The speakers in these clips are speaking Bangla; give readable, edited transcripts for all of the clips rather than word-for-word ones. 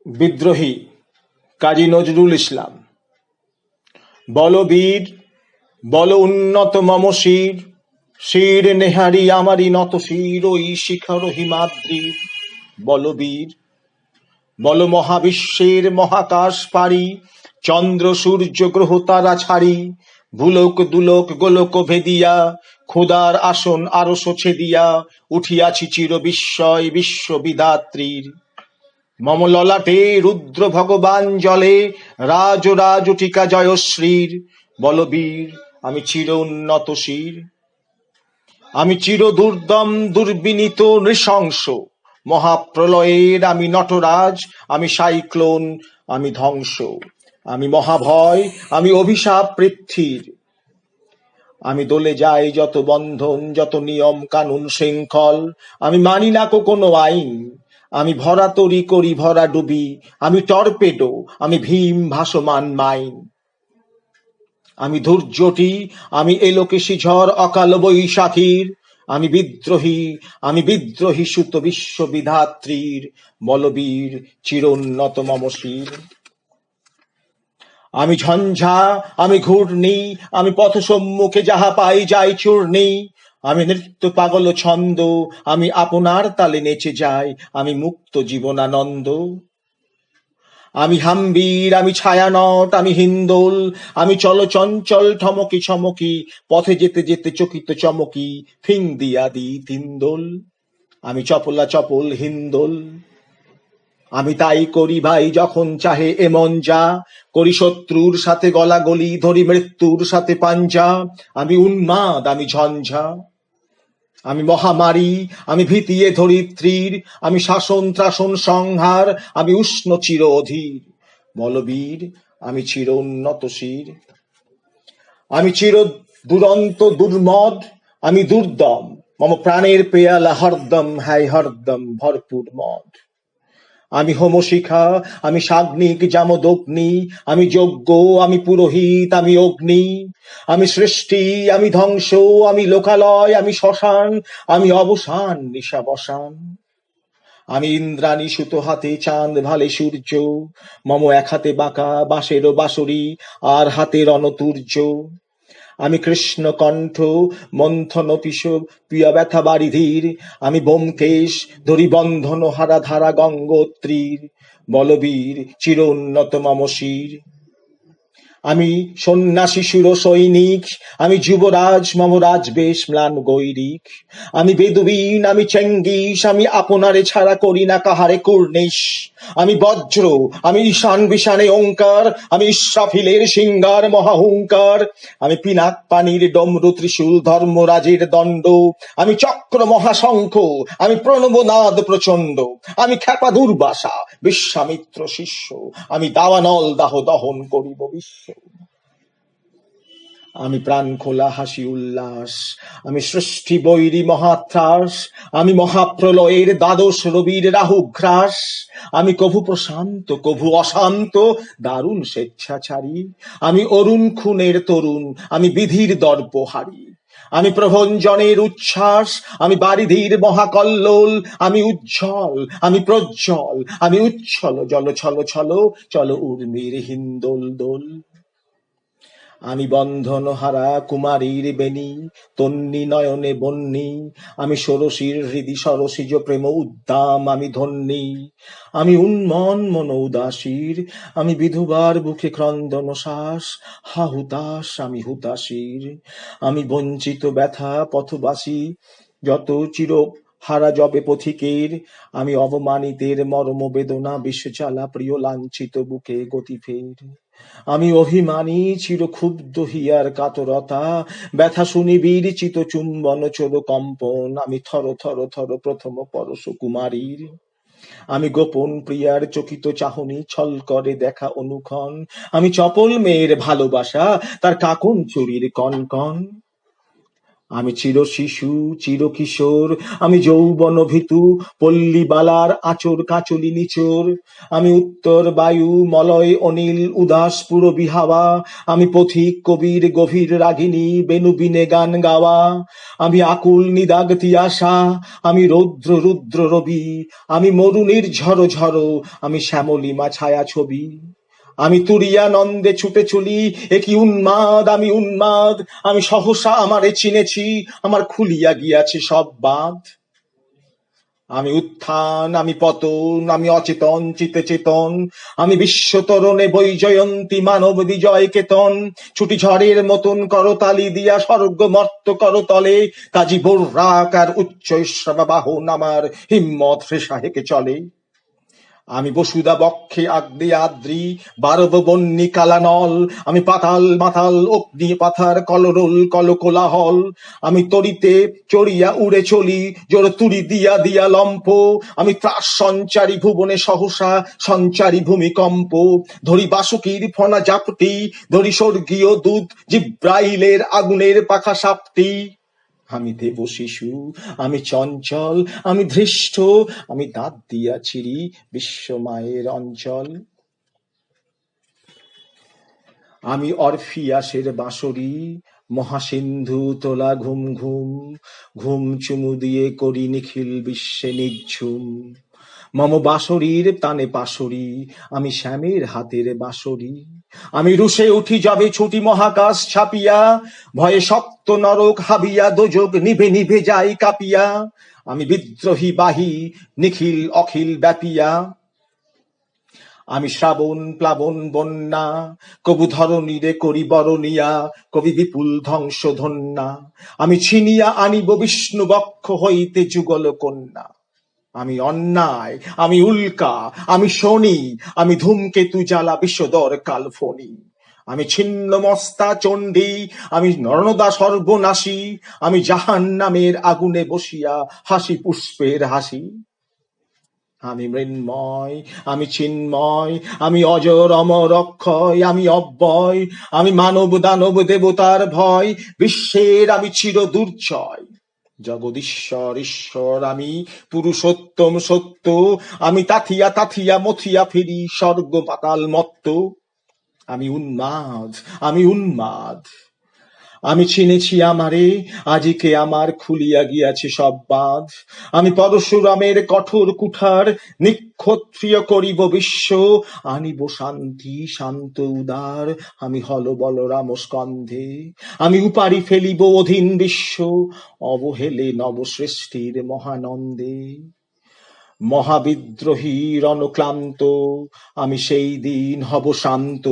বিদ্রোহী কাজী নজরুল ইসলাম। বলবীর বল উন্নত মম শির, শির নেহারি আমারি নত শির ওই শিখর হিমাদ্রির। বলবীর বল মহাবিশ্বের মহাকাশ পারি, চন্দ্র সূর্য গ্রহ তারা ছাড়ি, ভুলোক দুলোক গোলক ভেদিয়া, খোদার আসন আরশ ছেদিয়া, উঠিয়াছি চির বিস্ময় বিশ্ববিধাত্রীর। মম ললাটে রুদ্র ভগবান জলে, রাজ রাজটিকা জয়শ্রীর। বলবীর আমি চির উন্নত শির, আমি চির দুর্দম দুর্বিনীত নৃশংস, মহাপ্রলয়ের আমি নটরাজ, আমি সাইক্লোন, আমি ধ্বংস, আমি মহাভয়, আমি অভিশাপ পৃথ্বীর। আমি দলে যাই যত বন্ধন, যত নিয়ম কানুন শৃঙ্খল, আমি মানি না কোনো আইন। আমি ভরা তরি করি ভরা ডুবি, আমি টর্পেডো, আমি ভীম ভাসমান মাইন। আমি ধৈর্যটি, আমি এলোকেশী ঝড় অকাল বৈশাখীর। আমি বিদ্রোহী, আমি বিদ্রোহী সুত বিশ্ববিধাত্রীর। বলবীর চিরোন্নত মম শির। আমি ঝঞ্ঝা, আমি ঘূর্ণি, আমি পথ সম্মুখে যাহা পাই যাই চূর্ণি। আমি নৃত্য পাগল ছন্দ, আমি আপনার তালে নেচে যাই, আমি মুক্ত জীবনানন্দ। আমি হাম্বির, আমি ছায়ানট, আমি হিন্দোল, আমি চল চঞ্চল ঠমকি ছমকি, পথে যেতে যেতে চকিত চমকি, ফিং দিয়া দি তিনদোল। আমি চপলা চপল হিন্দোল। আমি তাই করি ভাই যখন চাহে এমন যা, করি শত্রুর সাথে গলাগলি, ধরি মৃত্যুর সাথে পাঞ্জা। আমি উন্মাদ, আমি ঝঞ্ঝা, আমি মহামারী, আমি ভীতিয়ে ধরিত্রীর। আমি শাসন ত্রাসন সংহার, আমি উষ্ণ চির অধীর। বলবীর আমি চির উন্নত শির। আমি চির দুরন্ত দুর্মদ, আমি দুর্দম, মম প্রাণের পেয়ালা হরদম হায় হরদম ভরপুর মদ। আমি হোমশিখা, আমি সাগ্নিক জামদগ্নি, আমি যজ্ঞ, আমি পুরোহিত, আমি অগ্নি। আমি সৃষ্টি, আমি ধ্বংস, আমি লোকালয়, আমি শ্মশান, আমি অবসান নিশাবসান। আমি ইন্দ্রাণী সুত হাতে চাঁদ ভালে সূর্য, মম এক হাতে বাঁকা বাঁশের বাঁশরি, আর হাতে রণতুর্য। আমি কৃষ্ণ কণ্ঠ মন্থন পিশ প্রিয় ব্যথা বারিধির, আমি ব্যোমকেশ ধরি বন্ধন হারা ধারা গঙ্গোত্রীর। বলবীর চির উন্নত মম শির। আমি সন্ন্যাসী সুর সৈনিক, আমি যুবরাজ মম রাজবেশ ম্লান গৈরিক। আমি বেদুইন, আমি চেঙ্গিস, আমি আপনারে ছাড়া করি না কাহারে কুর্নিশ। আমি বজ্র, আমি ঈশান বিশানে ওঙ্কার, আমি ইস্রাফিলের সিঙ্গার মহাহুঙ্কার। আমি পিনাক পানির ডমরু ত্রিশূল ধর্মরাজের দণ্ড, আমি চক্র মহাশঙ্খ, আমি প্রণবনাদ প্রচণ্ড। আমি খ্যাপা দুর্বাসা বিশ্বামিত্র শিষ্য, আমি দাওয়ানল দাহ দহন করিব বিশ্ব। আমি প্রাণ খোলা হাসি উল্লাস, আমি সৃষ্টি বৈরী মহাত্রাস, আমি মহাপ্রলয়ের দ্বাদশ রবির রাহুগ্রাস। আমি কভু প্রশান্ত কভু অশান্ত, দারুণ স্বেচ্ছাচারী। আমি অরুণ খুনের তরুণ, আমি বিধির দর্পহারী। আমি প্রভঞ্জনের উচ্ছ্বাস, আমি বারিধির মহাকল্লোল। আমি উজ্জ্বল, আমি প্রজ্জ্বল, আমি উচ্ছল জল ছল ছল, চল উর্মির হিন্দোল দোল। আমি বন্ধন হারা কুমারীর বেণী, তন্নি নয়নে বন্যী। আমি ষোড়শীর হৃদি সরসিজ প্রেম উদ্দাম, আমি ধন্যী। আমি উন্মন মন উদাসীর, আমি বিধবার বুকে ক্রন্দন শ্বাস, হা হুতাশ আমি হুতাশীর। আমি বঞ্চিত ব্যথা পথবাসী, যত চির হারা যবে পথিকের। আমি অবমানিতের মর্ম বেদনা, বিষ জ্বালা প্রিয় লাঞ্ছিত বুকে গতি ফের। আমি অভিমানী চির ক্ষুব্ধ হিয়ার কাতরতা, ব্যথা শুনিবীর চিত চুম্বন চোর কম্পন। আমি থর থর থর প্রথম পরশ কুমারীর। আমি গোপন প্রিয়ার চকিত চাহনি, ছল করে দেখা অনুক্ষণ। আমি চপল মেয়ের ভালোবাসা, তার কাকন চুরির কনকন। আমি চির শিশু, চির কিশোর, আমি যৌবন ভীতু, পল্লীবালার আচর কাচলি নিচোর। আমি উত্তর বায়ু, মলয় অনিল, উদাস পুরবী হাওয়া। আমি পথিক কবির গভীর রাগিনী, বেণুবিনে গান গাওয়া। আমি আকুল নিদাগ তিয়াসা, আমি রৌদ্র রুদ্র রবি, আমি মরুনির ঝড় ঝড়, আমি শ্যামলিমা ছায়া ছবি। আমি তুরিয়া নন্দে ছুটে চলি, এ কি উন্মাদ, আমি উন্মাদ। আমি সহসা আমারে চিনেছি, আমার খুলিয়া গিয়াছে সব বাঁধ। আমি উত্থান, আমি পতন, আমি অচেতন চিতে চেতন। আমি বিশ্বতরণে বৈজয়ন্তী মানব বিজয় কেতন। ছুটি ঝড়ের মতন করতালি দিয়া স্বর্গ মর্ত করতলে, কাজী বোর্রাক আর উচ্চ শ্রবা বাহন আমার হিম্মত ফ্রেশাহেকে চলে। আমি বসুদা বক্ষে আগ্নে আদ্রি, বারব বন্যী কালানল। আমি পাতাল মাতাল অগ্নি পাথার কলরোল কলকোলাহল। আমি তরিতে চড়িয়া উড়ে চলি, জোর তুড়ি দিয়া দিয়া লম্ফ। আমি ত্রাস সঞ্চারী ভুবনে সহসা সঞ্চারী ভূমিকম্প। ধরি বাসুকির ফনা জাপটি, ধরি স্বর্গীয় দূত জিব্রাইলের আগুনের পাখা সাপটি। আমি দেব শিশু, আমি চঞ্চল, আমি ধৃষ্ট, আমি দাঁত দিয়া ছিড়ি বিশ্ব মায়ের অঞ্চল। আমি অরফিয়াসের বাঁশরি, মহাসিন্ধু তোলা ঘুম ঘুম, ঘুম চুমু দিয়ে করি নিখিল বিশ্বে নিঝুম। মম বাঁশরীর তানে পাশরি, আমি শ্যামের হাতের বাঁশরি। আমি রুষে উঠি যাবে ছুটি মহাকাশ ছাপিয়া, ভয়ে সপ্ত নরক হাবিয়া দোজক নিভে নিভে যাই কাঁপিয়া। আমি বিদ্রোহী বাহি নিখিল অখিল ব্যাপিয়া। আমি শ্রাবণ প্লাবন বন্যা, কবু ধরণীরে করি বরণিয়া, কবি বিপুল ধ্বংস ধন্যা। আমি ছিনিয়া আনিব বিষ্ণু বক্ষ হইতে যুগল কন্যা। আমি অন্যায়, আমি উল্কা, আমি শনি, আমি ধূমকেতু জ্বালা বিষদর কালফনি। আমি ছিন্ন মস্তা চণ্ডী, আমি নরণদা সর্বনাশী, আমি জাহান্নামের আগুনে বসিয়া হাসি পুষ্পের হাসি। আমি মৃন্ময়, আমি চিন্ময়, আমি অজর অমর অক্ষয়, আমি অব্যয়, আমি মানব দানব দেবতার ভয়, বিশ্বের আমি চির দুর্জয়। জগদীশ্বর ঈশ্বর আমি, পুরুষোত্তম সত্য, আমি তাথিয়া তাথিয়া মথিয়া ফিরি স্বর্গ পাতাল মত্ত। আমি উন্মাদ, আমি উন্মাদ। আমি চিনেছি আমারে, আজিকে আমার খুলিয়া গিয়াছে সব বাঁধ। আমি পরশুরামের কঠোর কুঠার, নিক্ষত্রিয় করিব বিশ্ব, আনিব শান্তি শান্ত উদার, আমি হল বলরাম স্কন্ধে। আমি উপারি ফেলিব অধীন বিশ্ব, অবহেলে নবসৃষ্টির মহানন্দে। মহাবিদ্রোহী রণক্লান্ত, আমি সেই দিন হব শান্ত,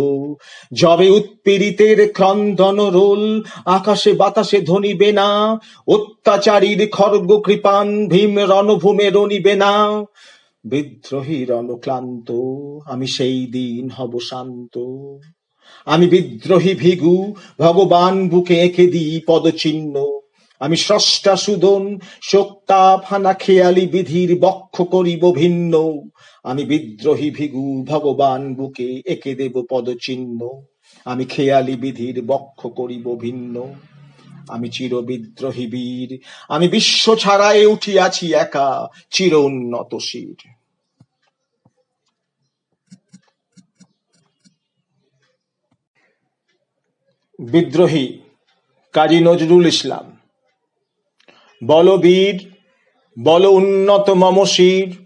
যবে উৎপীড়িতের ক্রন্দন রোল আকাশে বাতাসে ধ্বনিবে না, অত্যাচারীর খর্গ কৃপান ভীম রণভূমে রণিবে না। বিদ্রোহী রণক্লান্ত, আমি সেই দিন হব শান্ত। আমি বিদ্রোহী ভিগু, ভগবান বুকে এঁকে দিই পদচিহ্ন। আমি স্রষ্টা সুদন, শোকতাপ হানা খেয়ালি বিধির বক্ষ করিব ভিন্ন। আমি বিদ্রোহী ভিগু, ভগবান বুকে এঁকে দেব পদচিহ্ন। আমি খেয়ালি বিধির বক্ষ করিব ভিন্ন। আমি চির বিদ্রোহী বীর, আমি বিশ্ব ছাড়ায়ে উঠিয়াছি একা, চির উন্নত শির। বিদ্রোহী কাজী নজরুল ইসলাম। বল বীর, বল উন্নত মম শির,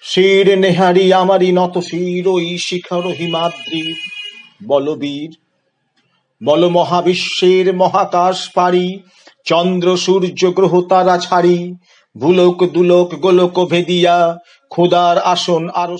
শির নেহারি আমারি নত শির ওই শিখর হিমাদ্রির। বল বীর, বল মহাবিশ্বের মহাকাশ পারি, চন্দ্র সূর্য গ্রহ তারা ছাড়ি, ভুলোক দুলোক গোলক ভেদিয়া, খোদার আসন আরো